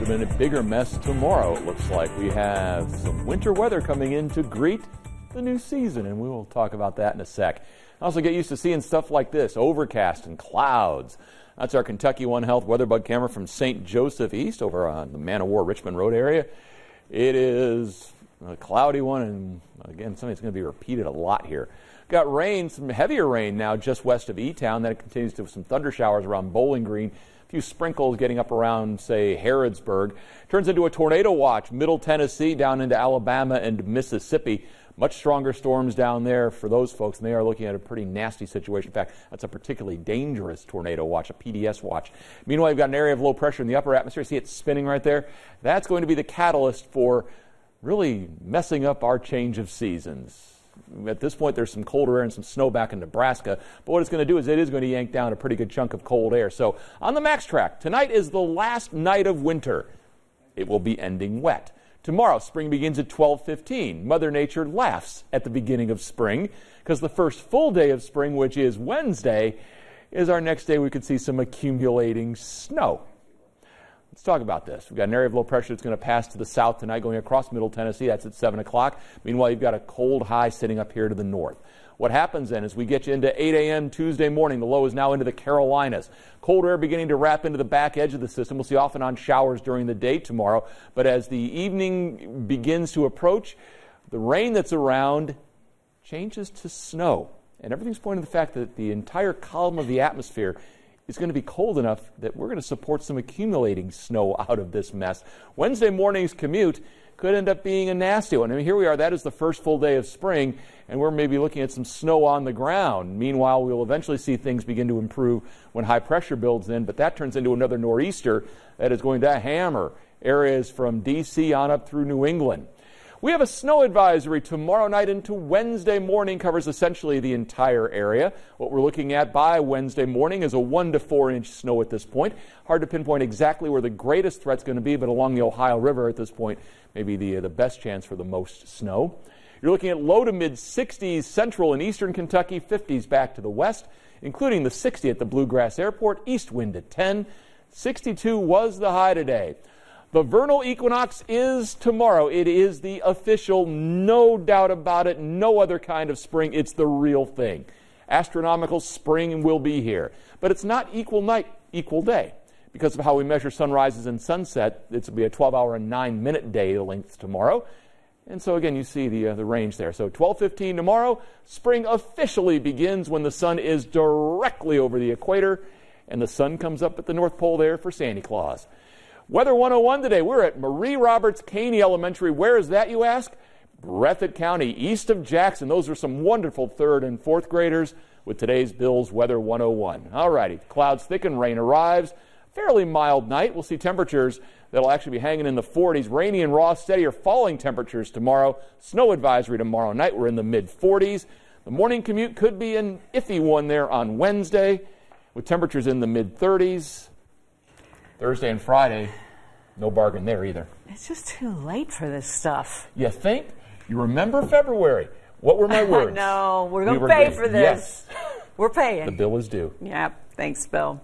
Could have been a bigger mess tomorrow, it looks like. We have some winter weather coming in to greet the new season, and we will talk about that in a sec. Also get used to seeing stuff like this, overcast and clouds. That's our Kentucky One Health WeatherBug camera from St. Joseph East over on the Man o' War Richmond Road area. It is a cloudy one, and again, something that's going to be repeated a lot here. Got rain, some heavier rain now just west of E-Town. Then it continues to some thunder showers around Bowling Green. A few sprinkles getting up around, say, Harrodsburg. Turns into a tornado watch, Middle Tennessee down into Alabama and Mississippi. Much stronger storms down there for those folks, and they are looking at a pretty nasty situation. In fact, that's a particularly dangerous tornado watch, a PDS watch. Meanwhile, you've got an area of low pressure in the upper atmosphere. See it spinning right there? That's going to be the catalyst for really messing up our change of seasons. At this point, there's some colder air and some snow back in Nebraska, but what it's going to do is it is going to yank down a pretty good chunk of cold air. So on the Max Track, tonight is the last night of winter. It will be ending wet. Tomorrow, spring begins at 12:15. Mother Nature laughs at the beginning of spring because the first full day of spring, which is Wednesday, is our next day we could see some accumulating snow. Let's talk about this. We've got an area of low pressure that's going to pass to the south tonight, going across Middle Tennessee. That's at 7 o'clock. Meanwhile, you've got a cold high sitting up here to the north. What happens then is we get you into 8 a.m. Tuesday morning. The low is now into the Carolinas. Cold air beginning to wrap into the back edge of the system. We'll see off and on showers during the day tomorrow. But as the evening begins to approach, the rain that's around changes to snow. And everything's pointing to the fact that the entire column of the atmosphere is going to be cold enough that we're going to support some accumulating snow out of this mess. Wednesday morning's commute could end up being a nasty one. I mean, here we are. That is the first full day of spring, and we're maybe looking at some snow on the ground. Meanwhile, we'll eventually see things begin to improve when high pressure builds in, but that turns into another nor'easter that is going to hammer areas from D.C. on up through New England. We have a snow advisory tomorrow night into Wednesday morning, covers essentially the entire area. What we're looking at by Wednesday morning is a 1 to 4 inch snow at this point. Hard to pinpoint exactly where the greatest threat's going to be, but along the Ohio River at this point, maybe the best chance for the most snow. You're looking at low to mid 60s central and eastern Kentucky, 50s back to the west, including the 60 at the Bluegrass Airport, east wind at 10. 62 was the high today. The vernal equinox is tomorrow. It is the official, no doubt about it, no other kind of spring. It's the real thing. Astronomical spring will be here. But it's not equal night, equal day. Because of how we measure sunrises and sunset, it's will be a 12-hour and 9-minute day length tomorrow. And so again, you see the range there. So 12:15 tomorrow, spring officially begins when the sun is directly over the equator and the sun comes up at the North Pole there for Santa Claus. Weather 101 today. We're at Marie Roberts Caney Elementary. Where is that, you ask? Breathitt County, east of Jackson. Those are some wonderful 3rd and 4th graders with today's Bills Weather 101. All righty, clouds thicken, rain arrives. Fairly mild night. We'll see temperatures that'll actually be hanging in the 40s. Rainy and raw, steady or falling temperatures tomorrow. Snow advisory tomorrow night. We're in the mid-40s. The morning commute could be an iffy one there on Wednesday with temperatures in the mid-30s. Thursday and Friday, no bargain there either. It's just too late for this stuff. You think? You remember February. What were my words? No, we're going to pay for this. Yes. We're paying. The bill is due. Yep. Thanks, Bill.